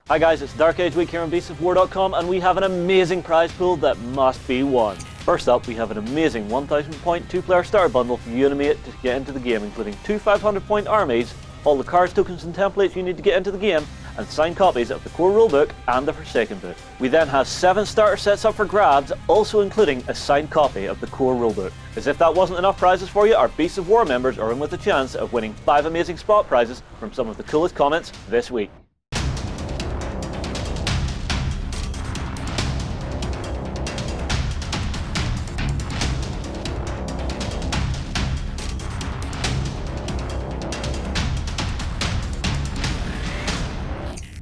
Hi guys, it's Dark Age Week here on beastsofwar.com, and we have an amazing prize pool that must be won. First up, we have an amazing 1000 point 2-player starter bundle for you and me to get into the game, including 2 500 point armies, all the cards, tokens and templates you need to get into the game, and signed copies of the core rulebook and the Forsaken book. We then have 7 starter sets up for grabs, also including a signed copy of the core rulebook. As if that wasn't enough prizes for you, our Beasts of War members are in with a chance of winning 5 amazing spot prizes from some of the coolest comments this week.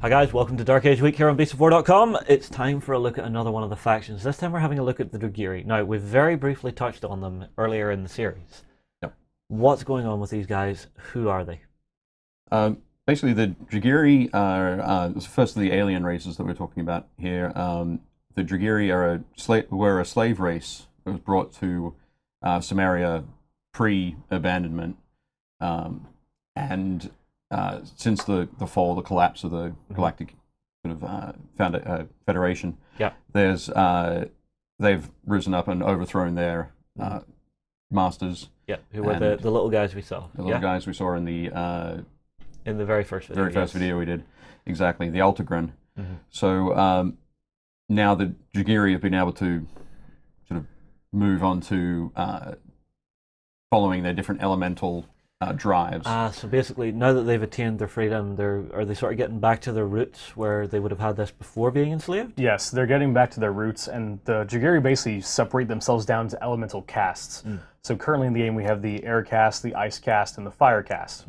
Hi guys, welcome to Dark Age Week here on beastsofwar.com. It's time for a look at another one of the factions. This time we're having a look at the Dragyri. Now, we've very briefly touched on them earlier in the series. Yep. What's going on with these guys? Who are they? Basically, the Dragyri are first of the alien races that we're talking about here. The Dragyri were a slave race that was brought to Samaria pre-abandonment, and since the fall, the collapse of the Galactic sort of Federation, they've risen up and overthrown their masters. Yeah, who were the little guys we saw. The little guys we saw in the very first video. Video we did, exactly, the Ultigren. So now the Dragyri have been able to sort of move on to following their different elemental drives. So basically, now that they've attained their freedom, are they sort of getting back to their roots where they would have had this before being enslaved? Yes, they're getting back to their roots, and the Dragyri basically separate themselves down to elemental castes. So currently in the game we have the air caste, the ice caste, and the fire caste.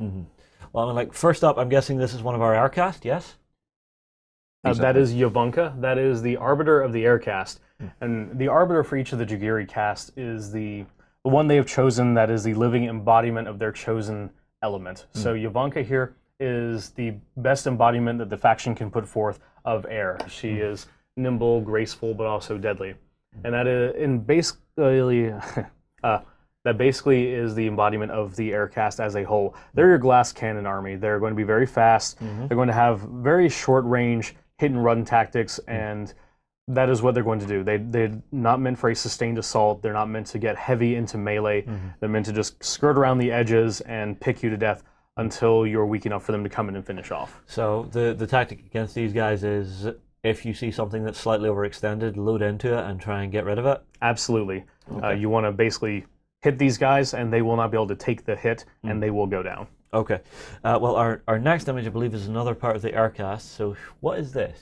Well, I mean, first up, I'm guessing this is one of our air caste, yes? Exactly. That is Yavanka. That is the Arbiter of the air caste. And the Arbiter for each of the Dragyri caste is the one they have chosen that is the living embodiment of their chosen element. So Yavanka here is the best embodiment that the faction can put forth of air. She is nimble, graceful, but also deadly. And that is, that basically is the embodiment of the air caste as a whole. They're your glass cannon army. They're going to be very fast. They're going to have very short range hit and run tactics, and that is what they're going to do. They're not meant for a sustained assault. They're not meant to get heavy into melee. They're meant to just skirt around the edges and pick you to death until you're weak enough for them to come in and finish off. So the tactic against these guys is if you see something that's slightly overextended, load into it and try and get rid of it? Absolutely. Okay. You want to basically hit these guys and they will not be able to take the hit and they will go down. Okay. Well, our next image, I believe, is another part of the aircast. So what is this?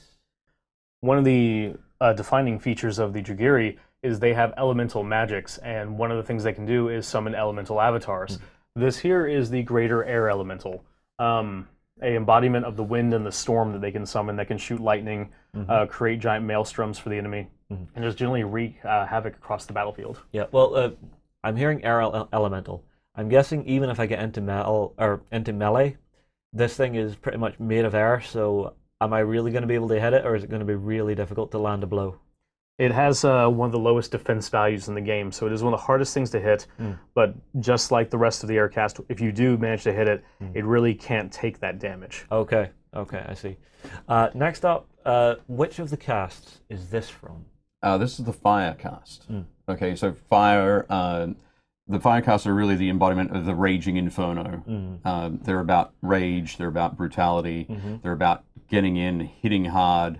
One of the defining features of the Dragyri is they have elemental magics, and one of the things they can do is summon elemental avatars. This here is the greater air elemental, a embodiment of the wind and the storm that they can summon, that can shoot lightning, create giant maelstroms for the enemy, and just generally wreak havoc across the battlefield. Yeah, well, I'm hearing air elemental. I'm guessing even if I get into melee, this thing is pretty much made of air, so am I really going to be able to hit it, or is it going to be really difficult to land a blow? It has one of the lowest defense values in the game, so it is one of the hardest things to hit, but just like the rest of the aircast, if you do manage to hit it, it really can't take that damage. Okay, I see. Next up, which of the casts is this from? This is the fire cast. Okay, so fire. The fire casts are really the embodiment of the raging inferno. They're about rage. They're about brutality. They're about getting in, hitting hard,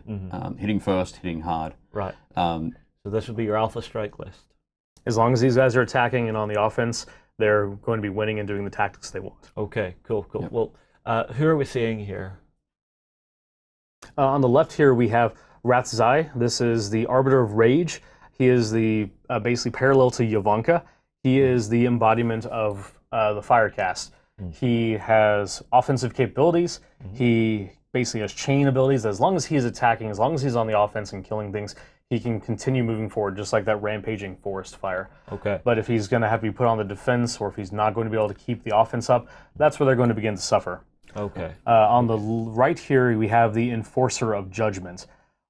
hitting first, hitting hard. Right. So this would be your alpha strike list. As long as these guys are attacking and on the offense, they're going to be winning and doing the tactics they want. Okay, cool. Yep. Well, who are we seeing here? On the left here we have Ratzai. This is the Arbiter of Rage. He is the basically parallel to Yavanka. He is the embodiment of the fire cast. He has offensive capabilities. He basically has chain abilities. As long as he is attacking, as long as he's on the offense and killing things, he can continue moving forward, just like that rampaging forest fire. Okay. But if he's going to have to be put on the defense, or if he's not going to be able to keep the offense up, that's where they're going to begin to suffer. Okay. On the right here, we have the Enforcer of Judgment.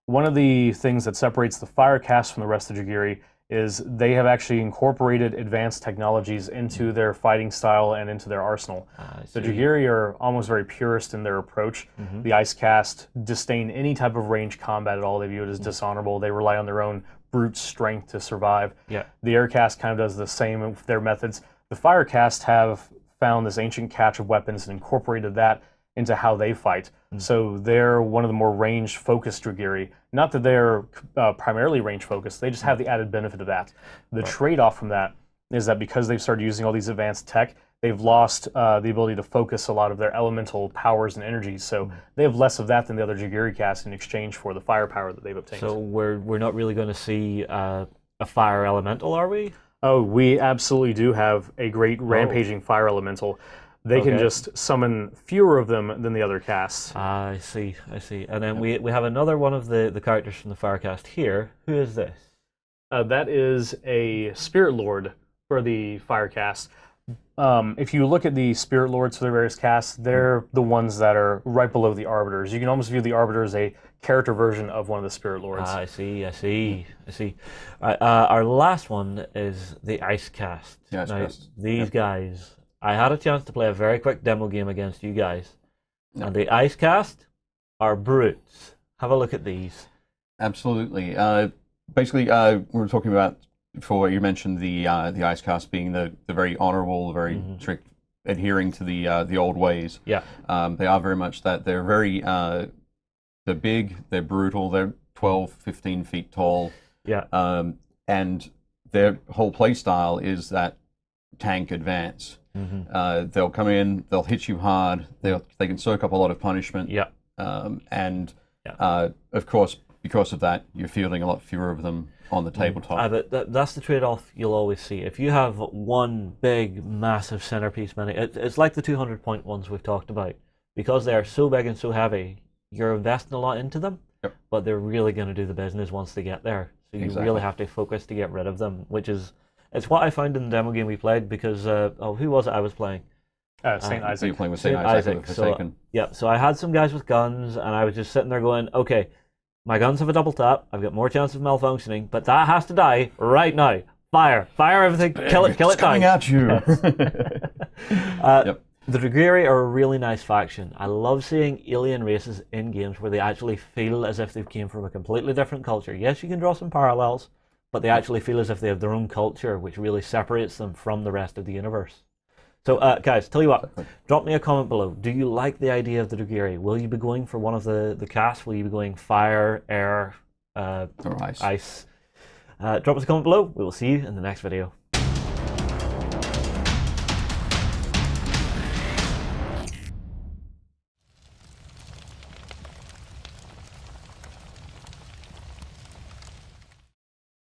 One of the things that separates the fire cast from the rest of Dragyri is they have actually incorporated advanced technologies into their fighting style and into their arsenal. The Dragyri are almost very purist in their approach. The Ice Cast disdain any type of range combat at all. They view it as dishonorable. They rely on their own brute strength to survive. Yeah. The Air Cast kind of does the same with their methods. The Fire Cast have found this ancient cache of weapons and incorporated that into how they fight. So they're one of the more range-focused Dragyri. Not that they're primarily range-focused, they just have the added benefit of that. The trade-off from that is that because they've started using all these advanced tech, they've lost the ability to focus a lot of their elemental powers and energies. So they have less of that than the other Dragyri casts in exchange for the firepower that they've obtained. So we're not really going to see a fire elemental, are we? Oh, we absolutely do have a great rampaging fire elemental. They can just summon fewer of them than the other casts. I see. And then we have another one of the characters from the Firecast here. Who is this? That is a Spirit Lord for the Firecast. If you look at the Spirit Lords for the various casts, they're the ones that are right below the Arbiters. You can almost view the Arbiter as a character version of one of the Spirit Lords. I see. Our last one is the Ice Cast. Yeah, Ice Cast. These guys, I had a chance to play a very quick demo game against you guys, and the Ice Cast are brutes. Have a look at these. Absolutely. Basically, we were talking about before. You mentioned the Ice Cast being the very honorable, very strict, adhering to the old ways. Yeah. They are very much that. They're very they're big. They're brutal. They're 12, 15 feet tall. Yeah. And their whole play style is that tank advance. They'll come in. They'll hit you hard. They can soak up a lot of punishment. Yeah. Of course, because of that, you're fielding a lot fewer of them on the tabletop. But that's the trade-off you'll always see. If you have one big, massive centerpiece, it's like the 200-point ones we've talked about. Because they are so big and so heavy, you're investing a lot into them, but they're really going to do the business once they get there. So you really have to focus to get rid of them, which is it's what I found in the demo game we played because, who was it I was playing? St. Isaac. You're playing with St. Isaac. With Forsaken. So I had some guys with guns, and I was just sitting there going, okay, my guns have a double tap, I've got more chance of malfunctioning, but that has to die right now. Fire everything, kill it It's coming at you. The Dragyri are a really nice faction. I love seeing alien races in games where they actually feel as if they came from a completely different culture. Yes, you can draw some parallels, but they actually feel as if they have their own culture, which really separates them from the rest of the universe. So, guys, tell you what, drop me a comment below. Do you like the idea of the Dragyri? Will you be going for one of the casts? Will you be going fire, air, or ice? Drop us a comment below. We will see you in the next video.